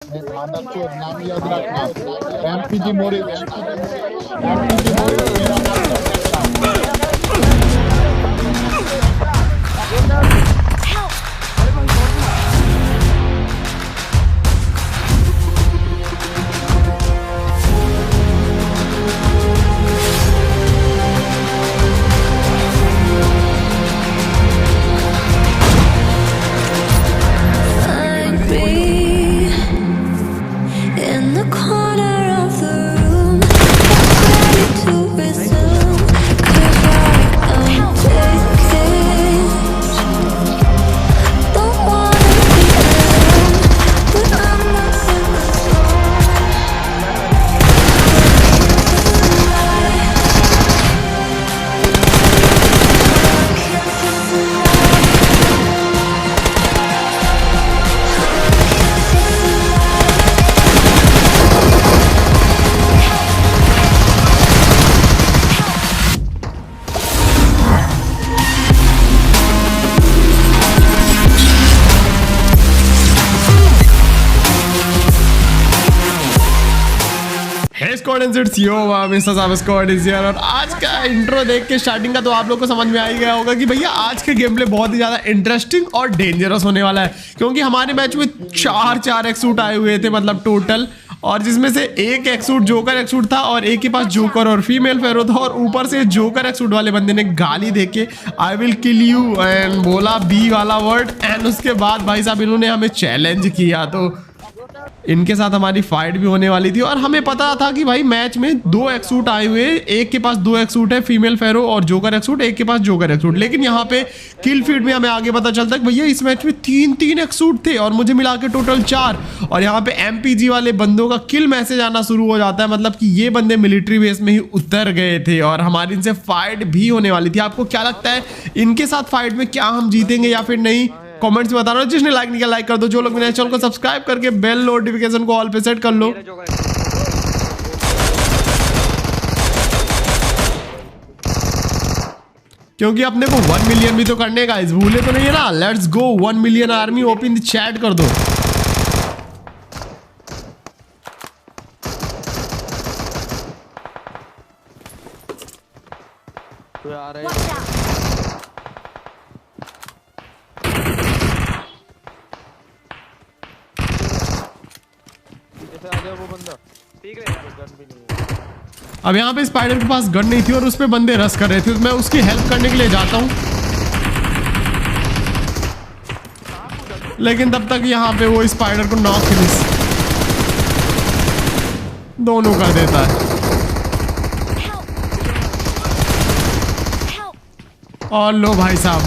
नाम याद रखना। एमपीजी मोरी, एमपीजी मोरी मेरा नाम याद रखना। In the corner of the room, ready to resume. 'Cause I'm taking. Don't wanna be alone, but I'm not in Hey Squad and it's yo, Mr. Sam Squad is here। और आज का intro देख के starting का तो आप लोग को समझ में आ ही गया होगा कि भैया आज के गेम प्ले बहुत ही ज़्यादा इंटरेस्टिंग और डेंजरस होने वाला है, क्योंकि हमारे मैच में चार एक्सूट आए हुए थे, मतलब टोटल, और जिसमें से एक एक्सूट जोकर एक्सूट था और एक के पास जोकर और फीमेल फेरो था, और ऊपर से जोकर एक्सूट वाले बंदे ने गाली देके I will kill you and बोला बी वाला वर्ड, एंड उसके बाद भाई साहब इन्होंने हमें चैलेंज किया। तो इनके साथ हमारी फाइट भी होने वाली थी, और हमें पता था कि भाई मैच में दो एक्सूट आए हुए, एक के पास दो एक्सूट है, फीमेल फेरो और जोकर एक्सूट, एक के पास जोकर एक्सूट। लेकिन यहाँ पे किल फीड में हमें आगे पता चलता है कि भैया इस मैच में तीन एक्सूट थे और मुझे मिला के टोटल 4। और यहाँ पे एमपीजी वाले बंदों का किल मैसेज आना शुरू हो जाता है, मतलब कि ये बंदे मिलिट्री बेस में ही उतर गए थे और हमारी इनसे फाइट भी होने वाली थी। आपको क्या लगता है इनके साथ फाइट में क्या हम जीतेंगे या फिर नहीं? कमेंट्स में बताना। जिसने लाइक नहीं किया लाइक कर दो, जो लोग मेरे चैनल को सब्सक्राइब करके बेल नोटिफिकेशन को ऑल पे सेट कर लो। क्योंकि अपने को 1 मिलियन भी तो करने का, इस भूले तो नहीं है ना। Let's go 1 million army, open the chat कर दो। तो आ रहा है वो बंदा, ठीक है यार, गन भी नहीं है। अब यहाँ पे स्पाइडर के पास गन नहीं थी और उस पे बंदे रश कर रहे थे, तो मैं उसकी हेल्प करने के लिए जाता हूँ, लेकिन तब तक यहाँ पे वो स्पाइडर को नॉक फिनिश दोनों कर देता है। और लो भाई साहब,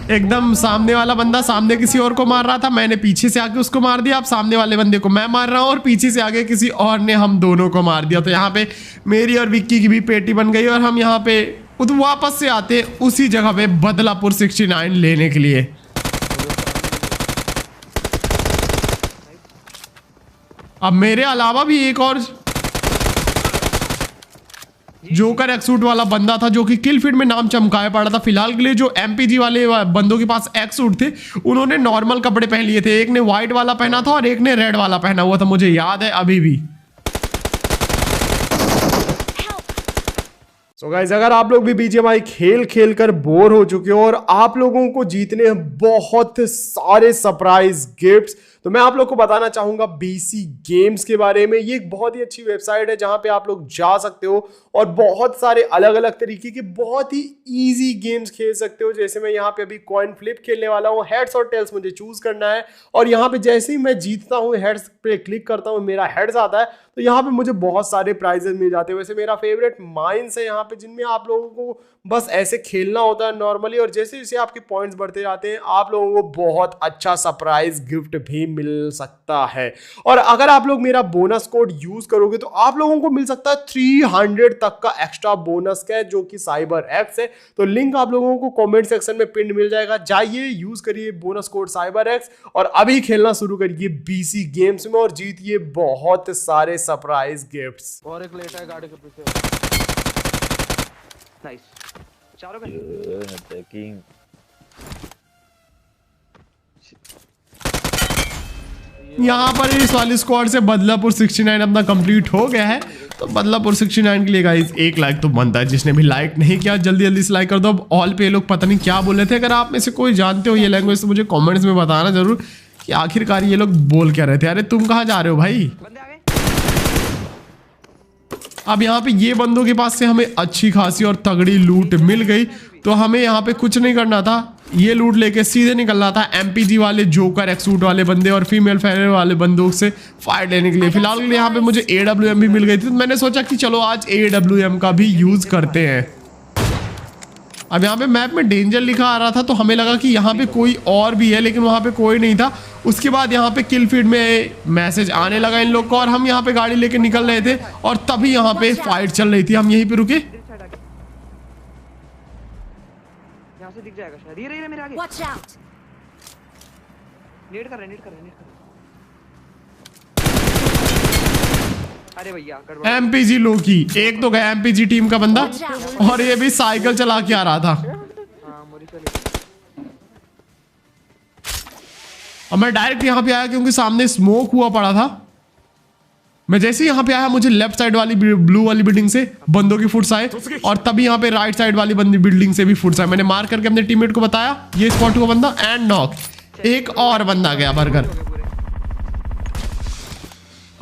एकदम सामने वाला बंदा सामने किसी और को मार रहा था, मैंने पीछे से आके उसको मार दिया। अब सामने वाले बंदे को मैं मार रहा हूँ और पीछे से आगे किसी और ने हम दोनों को मार दिया। तो यहाँ पे मेरी और विक्की की भी पेटी बन गई और हम यहाँ पे वापस से आते उसी जगह पे बदलापुर 69 लेने के लिए। अब मेरे अलावा भी एक और जोकर एक्सूट वाला बंदा था जो कि किल फीड में नाम चमकाया पड़ा था। फिलहाल के लिए जो एमपीजी वाले बंदों के पास एक्सूट थे उन्होंने नॉर्मल कपड़े पहन लिए थे, एक ने व्हाइट वाला पहना था और एक ने रेड वाला पहना हुआ था, मुझे याद है अभी भी। सो गाइस, अगर आप लोग भी बीजीएमआई खेल कर बोर हो चुके हो और आप लोगों को जीतने हैं बहुत सारे सरप्राइज गिफ्ट्स, तो मैं आप लोग को बताना चाहूंगा बीसी गेम्स के बारे में। ये एक बहुत ही अच्छी वेबसाइट है जहां पे आप लोग जा सकते हो और बहुत सारे अलग अलग तरीके के बहुत ही इजी गेम्स खेल सकते हो। जैसे मैं यहाँ पे अभी कॉइन फ्लिप खेलने वाला हूँ, हेड्स और टेल्स मुझे चूज करना है, और यहाँ पे जैसे ही मैं जीतता हूँ हेड्स पे क्लिक करता हूँ, मेरा हेड्स आता है, तो यहाँ पे मुझे बहुत सारे प्राइजेस मिल जाते हैं। वैसे मेरा फेवरेट माइंस है यहाँ पे, जिनमें आप लोगों को बस ऐसे खेलना होता है नॉर्मली, और जैसे जैसे आपके पॉइंट्स बढ़ते जाते हैं आप लोगों को बहुत अच्छा सरप्राइज गिफ्ट भी मिल सकता है। और अगर आप लोग मेरा बोनस कोड यूज करोगे तो आप लोगों को मिल सकता है 300 तक का एक्स्ट्रा बोनस का, जो कि साइबर एक्स है। तो लिंक आप लोगों को कमेंट सेक्शन में पिन मिल जाएगा, जाइए यूज करिए बोनस कोड साइबर एक्स और अभी खेलना शुरू करिए बीसी गेम्स में और जीतिए बहुत सारे सरप्राइज गिफ्ट्स। और एक लेटा है गाड़ी के पीछे। नाइस, चारों में ये यहाँ पर इस वाली स्क्वाड से बदलापुर 69 अपना कंप्लीट हो गया है। तो बदलापुर 69 के लिए गाइस 1 लाइक तो बनता है। जिसने भी लाइक नहीं किया जल्दी जल्दी से लाइक कर दो। अब ऑल पे ये लोग पता नहीं क्या बोल रहे थे। अगर आप में से कोई जानते हो ये लैंग्वेज तो मुझे कमेंट्स में बताना जरूर कि आखिरकार ये लोग बोल क्या रहे थे। अरे तुम कहाँ जा रहे हो भाई? बंदे आ गए। अब यहाँ पे ये बंदों के पास से हमें अच्छी खासी और तगड़ी लूट मिल गई। तो हमें यहाँ पे कुछ नहीं करना था, ये लूट लेके सीधे निकलना था एमपीजी वाले जोकर एक्सूट वाले बंदे और फीमेल फेरर वाले बंदूक से फाइट लेने के लिए। फिलहाल के लिए यहाँ पे मुझे AWM भी मिल गई थी। तो मैंने सोचा कि चलो आज AWM का भी यूज करते हैं। अब यहाँ पे मैप में डेंजर लिखा आ रहा था तो हमें लगा कि यहाँ पे कोई और भी है, लेकिन वहाँ पे कोई नहीं था। उसके बाद यहाँ पे किल फीड में मैसेज आने लगा इन लोग को और हम यहाँ पे गाड़ी लेके निकल रहे थे और तभी यहाँ पे फाइट चल रही थी। हम यहीं पे रुके। यहाँ से दिख जाएगा शायद। ये मेरे आगे। Watch out! नेट कर रहे। अरे भैया गड़बड़। एमपीजी लोकी एक तो गया एमपीजी टीम का बंदा और ये भी साइकिल चला के आ रहा था। हाँ मोरी चली। और मैं डायरेक्ट यहाँ पे आया क्योंकि सामने स्मोक हुआ पड़ा था। मैं जैसे ही यहाँ पे आया मुझे लेफ्ट साइड वाली ब्लू वाली बिल्डिंग से बंदों की फुट्स आए और तभी यहाँ पे राइट साइड वाली बिल्डिंग से भी फुट्स आए। मैंने मार करके अपने टीममेट को बताया ये स्पॉट हुआ बंदा एंड नॉक। एक और बंदा गया बर्गर।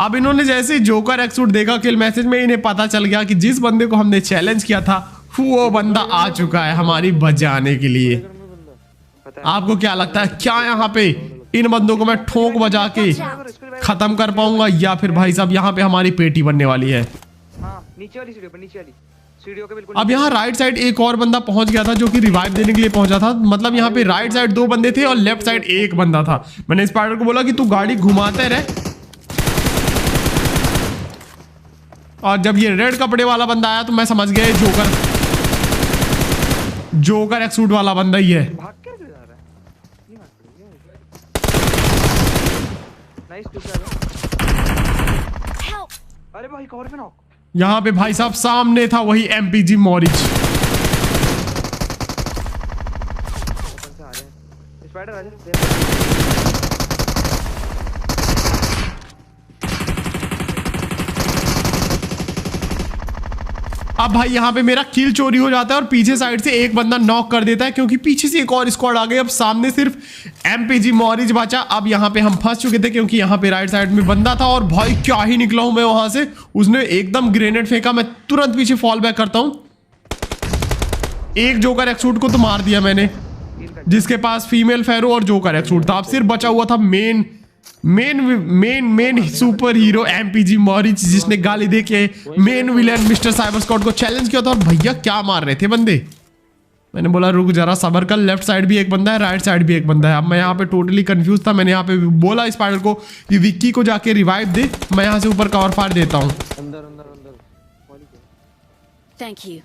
अब इन्होंने जैसे जोकर एक्सूट देखा किल मैसेज में इन्हें पता चल गया कि जिस बंदे को हमने चैलेंज किया था वो बंदा आ चुका है हमारी बजाने के लिए। आपको क्या लगता है क्या यहाँ पे इन बंदों को मैं ठोक बजा के खत्म कर पाऊंगा या फिर भाई साहब यहाँ पे हमारी पेटी बनने वाली है? हाँ नीचे वाली सीढ़ियों के बिल्कुल। अब यहाँ राइट साइड एक और बंदा पहुंच गया था जो कि रिवाइव देने के लिए पहुंचा था। मतलब यहाँ पे राइट साइड 2 बंदे थे और लेफ्ट साइड 1 बंदा था। मैंने स्पाइडर को बोला कि तू गाड़ी घुमाते रहे और जब ये रेड कपड़े वाला बंदा आया तो मैं समझ गया जोकर एक्सूट वाला बंदा ही है। भाग के जा रहा है। ये बात पड़ी। नाइस दूसरा। Help! अरे भाई कवर पे नॉक। यहाँ पे भाई साहब सामने था वही एमपीजी मॉरिच। ओपन से आ रहे हैं। स्पाइडर आ जा। अब भाई यहाँ पे मेरा किल चोरी हो जाता है और पीछे साइड से एक बंदा नॉक कर देता है क्योंकि पीछे से एक और स्क्वाड आ गई। अब सामने सिर्फ एमपीजी मॉरिच बचा। अब यहाँ पे हम फंस चुके थे क्योंकि यहाँ पे राइट साइड में बंदा था और भाई क्या ही निकला हूं मैं वहां से। उसने एकदम ग्रेनेड फेंका, मैं तुरंत पीछे फॉल बैक करता हूं। एक जोकर एक्सूट को तो मार दिया मैंने जिसके पास फीमेल फेरो और जोकर एक्सूट था। अब सिर्फ बचा हुआ था मेन सुपर हीरो एमपीजी मॉरिच जिसने गाली दे के main villain mister cyber squad को चैलेंज किया था। और भैया क्या मार रहे थे बंदे। मैंने बोला रुक जरा सबर कर, लेफ्ट साइड भी एक बंदा है राइट साइड भी एक बंदा है। अब मैं यहाँ पे टोटली कंफ्यूज था। मैंने यहाँ पे बोला स्पाइडर को कि विक्की को जाके रिवाइव दे, मैं यहाँ से ऊपर कवर फायर देता हूँ। Thank you.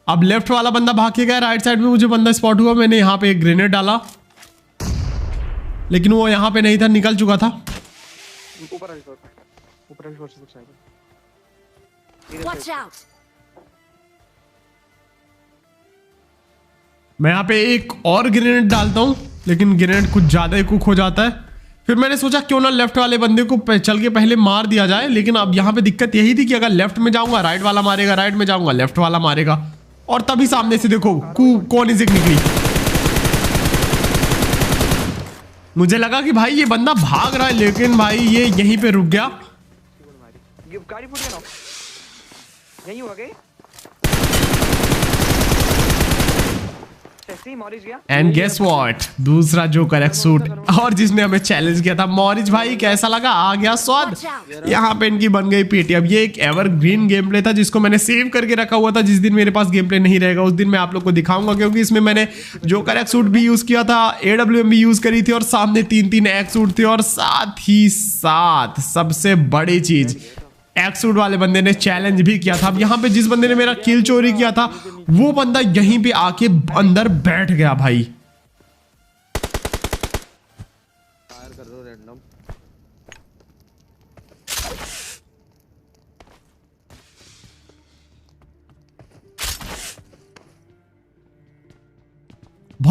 अब लेफ्ट वाला बंदा भाग के गया, राइट साइड में मुझे बंदा स्पॉट हुआ। मैंने यहाँ पे एक ग्रेनेड डाला लेकिन वो यहाँ पे नहीं था, निकल चुका था। ऊपर वाली फ्लोर से कुछ आएगा। Watch out! मैं यहाँ पे एक और ग्रेनेड डालता हूँ लेकिन ग्रेनेड कुछ ज्यादा ही कुक हो जाता है। फिर मैंने सोचा क्यों ना लेफ्ट वाले बंदे को चल के पहले मार दिया जाए। लेकिन अब यहाँ पे दिक्कत यही थी कि अगर लेफ्ट में जाऊंगा राइट वाला मारेगा, राइट में जाऊंगा लेफ्ट वाला मारेगा। और तभी सामने से देखो कौन इजिक निकली। मुझे लगा कि भाई ये बंदा भाग रहा है लेकिन भाई ये यहीं पे रुक गया। गाड़ी फूट गया ना। यहीं हुआ क्या? एंड गेस व्हाट, दूसरा जोकर एक्सूट और जिसने हमें चैलेंज किया था मॉरिच। भाई कैसा लगा, आ गया स्वाद। यहाँ पे इनकी बन गई पेटी। अब ये एक एवरग्रीन गेम प्ले था जिसको मैंने सेव करके रखा हुआ था। जिस दिन मेरे पास गेम प्ले नहीं रहेगा उस दिन मैं आप लोग को दिखाऊंगा क्योंकि इसमें मैंने जोकर एक्सूट भी यूज किया था, AWM भी यूज करी थी और सामने 3-3 एक्सूट थे। और साथ ही साथ सबसे बड़ी चीज एक्सूट वाले बंदे ने चैलेंज भी किया था। अब यहाँ पे जिस बंदे ने मेरा किल चोरी किया था वो बंदा यहीं पे आके अंदर बैठ गया। भाई फायर कर दो रैंडम।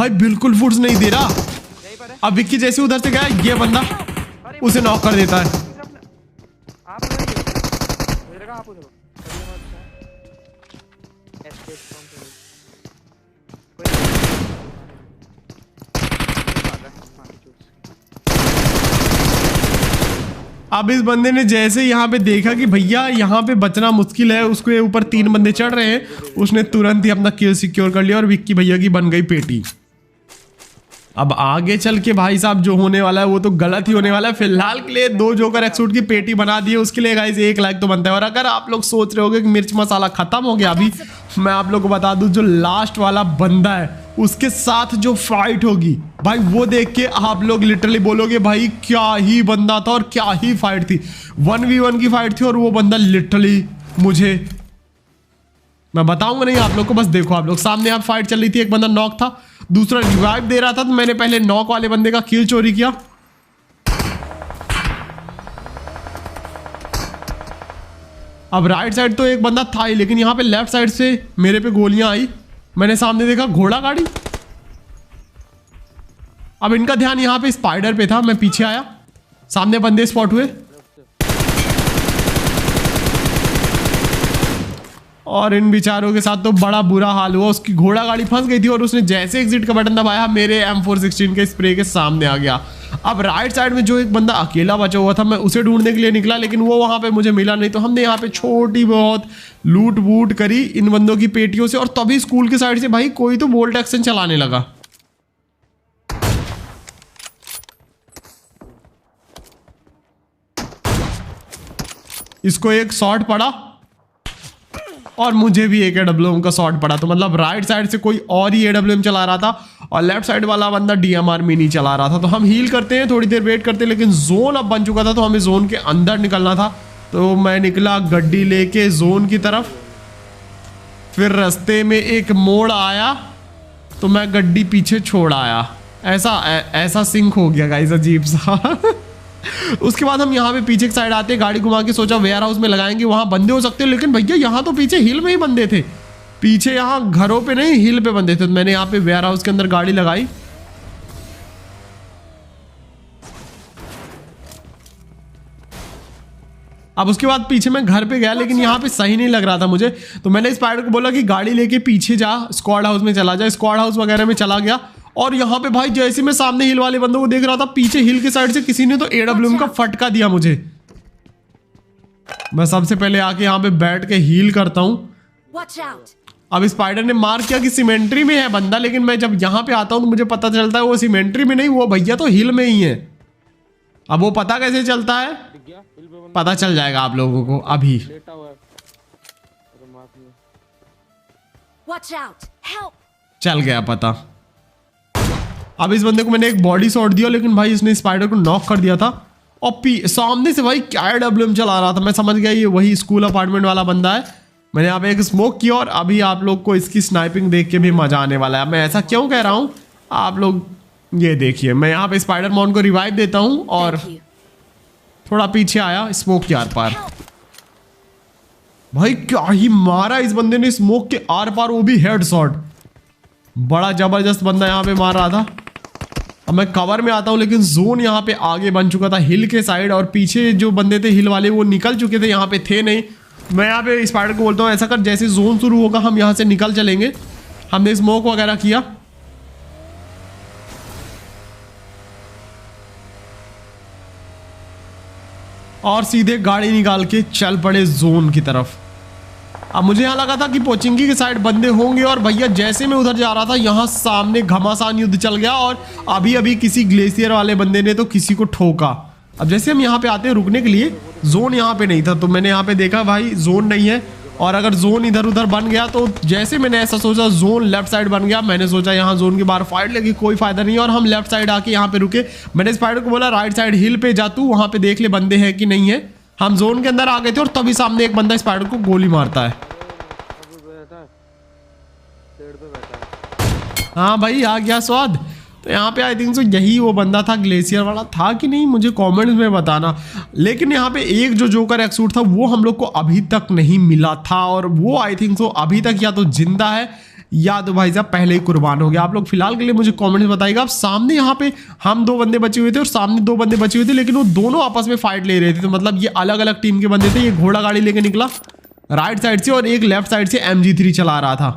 भाई बिल्कुल फुट्स नहीं दे रहा। यहीं पर है। अब विक्की जैसे उधर से गया ये बंदा अरे उसे नॉक कर देता है। आप उधर ही। मेरे का आप उधर हो। एस्केप फ्रॉम अब इस बंदे ने जैसे यहाँ पे देखा कि भैया यहाँ पे बचना मुश्किल है, उसके ऊपर 3 बंदे चढ़ रहे हैं, उसने तुरंत ही अपना किल सिक्योर कर लिया और विक्की भैया की बन गई पेटी। अब आगे चल के भाई साहब जो होने वाला है वो तो गलत ही होने वाला है। फिलहाल के लिए 2 जोकर एक्सूट की पेटी बना दी है, उसके लिए गाइस 1 लाइक तो बनता है। और अगर आप लोग सोच रहे होगे कि मिर्च मसाला खत्म हो गया अभी, मैं आप लोग को बता दूं जो लास्ट वाला बंदा है उसके साथ जो फाइट होगी भाई वो देख के आप लोग लिटरली बोलोगे भाई क्या ही बंदा था और क्या ही फाइट थी। 1v1 की फाइट थी और वो बंदा लिटरली मुझे, मैं बताऊंगा नहीं आप लोग को, बस देखो आप लोग सामने आप फाइट चल रही थी, एक बंदा नॉक था, दूसरा रिवाइव दे रहा था, तो मैंने पहले नॉक वाले बंदे का किल चोरी किया। अब राइट साइड तो एक बंदा था ही, लेकिन यहां पे लेफ्ट साइड से मेरे पे गोलियां आई, मैंने सामने देखा घोड़ा गाड़ी। अब इनका ध्यान यहां पे स्पाइडर पे था, मैं पीछे आया, सामने बंदे स्पॉट हुए और इन बेचारों के साथ तो बड़ा बुरा हाल हुआ। उसकी घोड़ा गाड़ी फंस गई थी और उसने जैसे एग्जिट का बटन दबाया मेरे M416 के स्प्रे के सामने आ गया। अब राइट साइड में जो एक बंदा अकेला बचा हुआ था मैं उसे ढूंढने के लिए निकला, लेकिन वो वहां पे मुझे मिला नहीं, तो हमने यहाँ पे छोटी बहुत लूट वूट करी इन बंदों की पेटियों से। और तभी स्कूल के साइड से भाई कोई तो बोल्ट एक्शन चलाने लगा। इसको एक शॉट पड़ा और मुझे भी एक AWM का शॉट पड़ा। तो मतलब राइट साइड से कोई और ही AWM चला रहा था और लेफ्ट साइड वाला बंदा DMR मिनी चला रहा था। तो हम हील करते हैं, थोड़ी देर वेट करते हैं, लेकिन जोन अब बन चुका था तो हमें जोन के अंदर निकलना था। तो मैं निकला गड्डी लेके जोन की तरफ, फिर रास्ते में एक मोड़ आया तो मैं गड्डी पीछे छोड़ आया। ऐसा सिंक हो गया गाइस, अजीब सा। उसके बाद हम यहाँ पे पीछे की साइड आते, गाड़ी घुमा के सोचा वेयर हाउस में लगाएंगे, वहां बंदे हो सकते हैं, लेकिन भैया यहाँ तो पीछे हिल में ही बंदे थे, पीछे यहाँ घरों पे नहीं हिल पे बंदे थे। तो मैंने यहाँ पे वेयर हाउस के अंदर गाड़ी लगाई। अब उसके बाद पीछे मैं घर पे गया, लेकिन यहाँ पे सही नहीं लग रहा था मुझे, तो मैंने स्पाइडर को बोला कि गाड़ी लेके पीछे जा, स्क्वाड हाउस में चला जा। स्क्वाड हाउस वगैरह में चला गया और यहाँ पे भाई जैसे मैं सामने हिल वाले बंदों को देख रहा था, पीछे हिल के साइड से किसी ने तो AWM का फटका दिया मुझे। मैं सबसे पहले आके यहाँ पे बैठ के हील करता हूँ। अब स्पाइडर ने मार किया कि सीमेंट्री में है बंदा, लेकिन मैं जब यहाँ पे आता हूँ तो मुझे पता चलता है वो सीमेंट्री में नहीं, वो भैया तो हिल में ही है। अब वो पता कैसे चलता है, पता चल जाएगा आप लोगों को अभी। चल गया पता। अब इस बंदे को मैंने एक बॉडी शॉट दिया, लेकिन भाई इसने स्पाइडर को नॉक कर दिया था और सामने से भाई क्या AWM चला रहा था। मैं समझ गया ये वही स्कूल अपार्टमेंट वाला बंदा है। मैंने यहाँ पे एक स्मोक किया और अभी आप लोग को इसकी स्नाइपिंग देख के भी मजा आने वाला है। मैं ऐसा क्यों कह रहा हूँ आप लोग ये देखिए। मैं यहाँ पे स्पाइडर मॉन को रिवाइव देता हूँ और थोड़ा पीछे आया स्मोक के आर पार। भाई क्या ही मारा इस बंदे ने स्मोक के आर पार, वो भी हेड शॉट। बड़ा जबरदस्त बंदा यहाँ पे मार रहा था। अब मैं कवर में आता हूँ, लेकिन जोन यहाँ पे आगे बन चुका था हिल के साइड और पीछे जो बंदे थे हिल वाले वो निकल चुके थे, यहाँ पे थे नहीं। मैं यहाँ पे स्पाइडर को बोलता हूँ ऐसा कर, जैसे जोन शुरू होगा हम यहाँ से निकल चलेंगे। हमने स्मोक वगैरह किया और सीधे गाड़ी निकाल के चल पड़े जोन की तरफ। अब मुझे यहाँ लगा था कि पोचिंकी के साइड बंदे होंगे और भैया जैसे मैं उधर जा रहा था यहाँ सामने घमासान युद्ध चल गया और अभी अभी किसी ग्लेशियर वाले बंदे ने तो किसी को ठोका। अब जैसे हम यहाँ पे आते हैं रुकने के लिए, जोन यहाँ पे नहीं था, तो मैंने यहाँ पे देखा भाई जोन नहीं है और अगर जोन इधर उधर बन गया तो जैसे मैंने ऐसा सोचा जोन लेफ्ट साइड बन गया। मैंने सोचा यहाँ जोन के बाहर फाइट लगी, कोई फायदा नहीं, और हम लेफ्ट साइड आके यहाँ पे रुके। मैंने स्पाइडर को बोला राइट साइड हिल पे जा, तू वहाँ पे देख ले बंदे हैं कि नहीं है। हम जोन के अंदर आ गए थे और तभी सामने एक बंदा स्पाइडर को गोली मारता है। हाँ भाई आ गया स्वाद। तो यहाँ पे आई थिंक सो यही वो बंदा था, ग्लेशियर वाला था कि नहीं मुझे कमेंट्स में बताना। लेकिन यहाँ पे एक जो जोकर एक्सूट था वो हम लोग को अभी तक नहीं मिला था और वो आई थिंक सो अभी तक या तो जिंदा है या तो भाई साहब पहले ही कुर्बान हो गया। आप लोग फिलहाल के लिए मुझे कमेंट में बताइएगा। अब सामने यहाँ पे हम 2 बंदे बचे हुए थे और सामने 2 बंदे बचे हुए थे, लेकिन वो दोनों आपस में फाइट ले रहे थे। तो मतलब ये अलग अलग टीम के बंदे थे। ये घोड़ा गाड़ी लेके निकला राइट साइड से और एक लेफ्ट साइड से MG3 चला रहा था।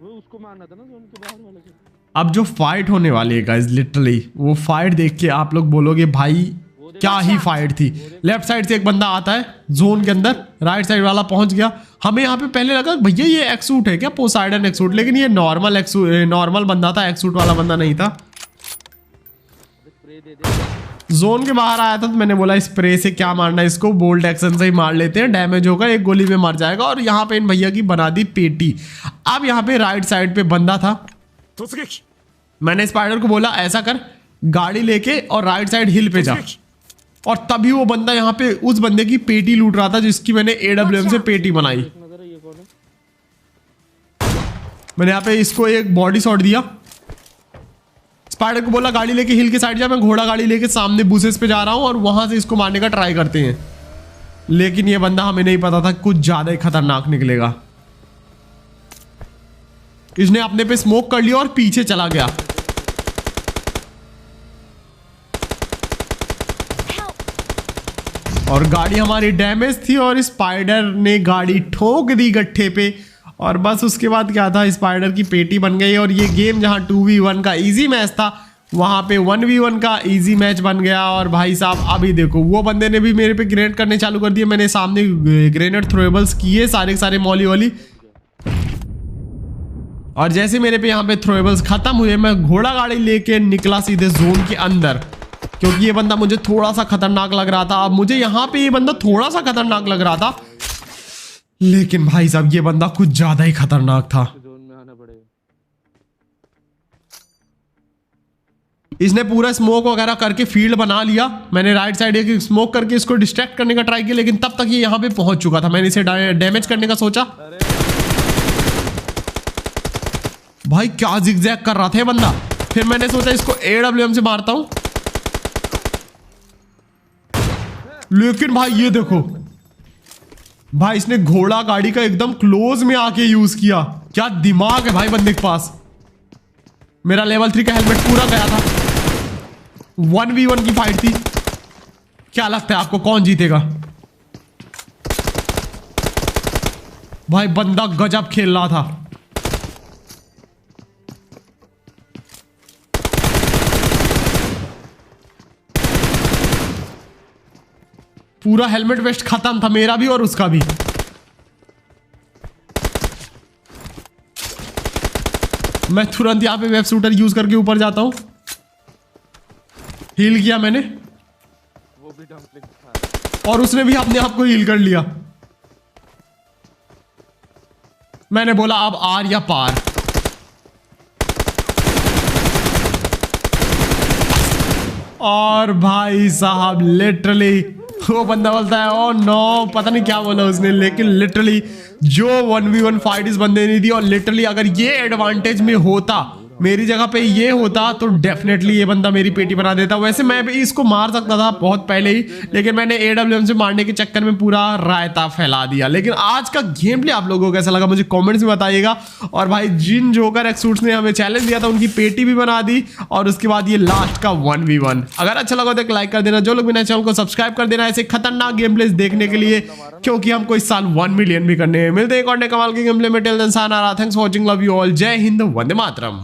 उसको मारना था ना जोन के बाहर वाले से। अब जो फाइट होने वाली है गाइस, लिटरली वो फाइट देख के आप लोग बोलोगे भाई क्या ही फाइट थी। लेफ्ट साइड से एक बंदा आता है जोन के अंदर, राइट साइड वाला पहुंच गया। हमें यहाँ पे पहले लगा भैया ये एक्सूट है क्या, पोसाइडन एक्सूट, लेकिन ये नॉर्मल बंदा था, एक्सूट वाला बंदा नहीं था। जोन के बाहर आया था तो मैंने बोला स्प्रे से क्या मारना है इसको, बोल्ट एक्शन से ही मार लेते हैं, डैमेज होगा, एक गोली में मर जाएगा। और यहाँ पे इन भैया की बना दी पेटी। अब यहाँ पे राइट साइड पे बंदा था, मैंने स्पाइडर को बोला ऐसा कर, गाड़ी लेके और राइट साइड हिल पे जा। और तभी वो बंदा यहाँ पे उस बंदे की पेटी लूट रहा था जिसकी मैंने AWM से पेटी बनाई। मैंने यहाँ पे इसको एक बॉडी शॉट दिया, स्पाइडर को बोला गाड़ी लेके हिल के साइड जा। मैं घोड़ा गाड़ी लेके सामने बुसेस पे जा रहा हूँ और वहां से इसको मारने का ट्राई करते हैं। लेकिन ये बंदा हमें नहीं पता था कुछ ज्यादा ही खतरनाक निकलेगा। इसने अपने पे स्मोक कर लिया और पीछे चला गया। और गाड़ी हमारी डैमेज थी और स्पाइडर ने गाड़ी ठोक दी गट्ठे पे। और बस उसके बाद क्या था, स्पाइडर की पेटी बन गई। और ये गेम जहां 2v1 का इजी मैच था वहां पे 1v1 का इजी मैच बन गया। और भाई साहब अभी देखो वो बंदे ने भी मेरे पे ग्रेनेड करने चालू कर दिए। मैंने सामने ग्रेनेड थ्रोएबल्स किए सारे के सारे मॉली वाली। और जैसे मेरे पे यहाँ पे थ्रोएबल्स खत्म हुए मैं घोड़ा गाड़ी लेके निकला सीधे जोन के अंदर, क्योंकि ये बंदा मुझे थोड़ा सा खतरनाक लग रहा था। अब मुझे यहाँ पे ये बंदा थोड़ा सा खतरनाक लग रहा था, लेकिन भाई साहब ये बंदा कुछ ज्यादा ही खतरनाक था। जोन में आना पड़ेगा। इसने पूरा स्मोक वगैरह करके फील्ड बना लिया। मैंने राइट साइड एक स्मोक करके इसको डिस्ट्रैक्ट करने का ट्राई किया, लेकिन तब तक ये यहाँ पे पहुंच चुका था। मैंने इसे डैमेज करने का सोचा, भाई क्या जिगजैग कर रहा था ये बंदा। फिर मैंने सोचा इसको AWM से मारता हूं, लेकिन भाई ये देखो भाई इसने घोड़ा गाड़ी का एकदम क्लोज में आके यूज किया। क्या दिमाग है भाई बंदे के पास। मेरा लेवल 3 का हेलमेट पूरा गया था। 1v1 की फाइट थी। क्या लगता है आपको कौन जीतेगा? भाई बंदा गजब खेल रहा था। पूरा हेलमेट वेस्ट खत्म था, मेरा भी और उसका भी। मैं तुरंत यहां पे वेब शूटर यूज करके ऊपर जाता हूं। हील किया मैंने, वो भी डंपलिंग था और उसने भी अपने आप को हील कर लिया। मैंने बोला अब आर या पार। और भाई साहब लिटरली वो बंदा बोलता है ओ नो, पता नहीं क्या बोला उसने, लेकिन लिटरली जो 1v1 फाइट इस बंदे ने दी। और लिटरली अगर ये एडवांटेज में होता, मेरी जगह पे ये होता, तो डेफिनेटली ये बंदा मेरी पेटी बना देता। वैसे मैं भी इसको मार सकता था बहुत पहले ही, लेकिन मैंने AWM से मारने के चक्कर में पूरा रायता फैला दिया। लेकिन आज का गेम प्ले आप लोगों को कैसा लगा मुझे कमेंट्स में बताइएगा। और भाई जिन जोकर एक्सूट्स ने हमें चैलेंज दिया था उनकी पेटी भी बना दी, और उसके बाद ये लास्ट का 1v1। अगर अच्छा लगा तो एक लाइक कर देना, जो लोग भी नए चैनल को सब्सक्राइब कर देना ऐसे खतरनाक गेम प्लेस देखने के लिए, क्योंकि हमको इस साल 1 मिलियन भी करने हैं। मिलते हैं एक और नए कमाल के गेम प्ले में। Till then sayonara, thanks for watching, love you all, जय हिंद, वंदे मातरम।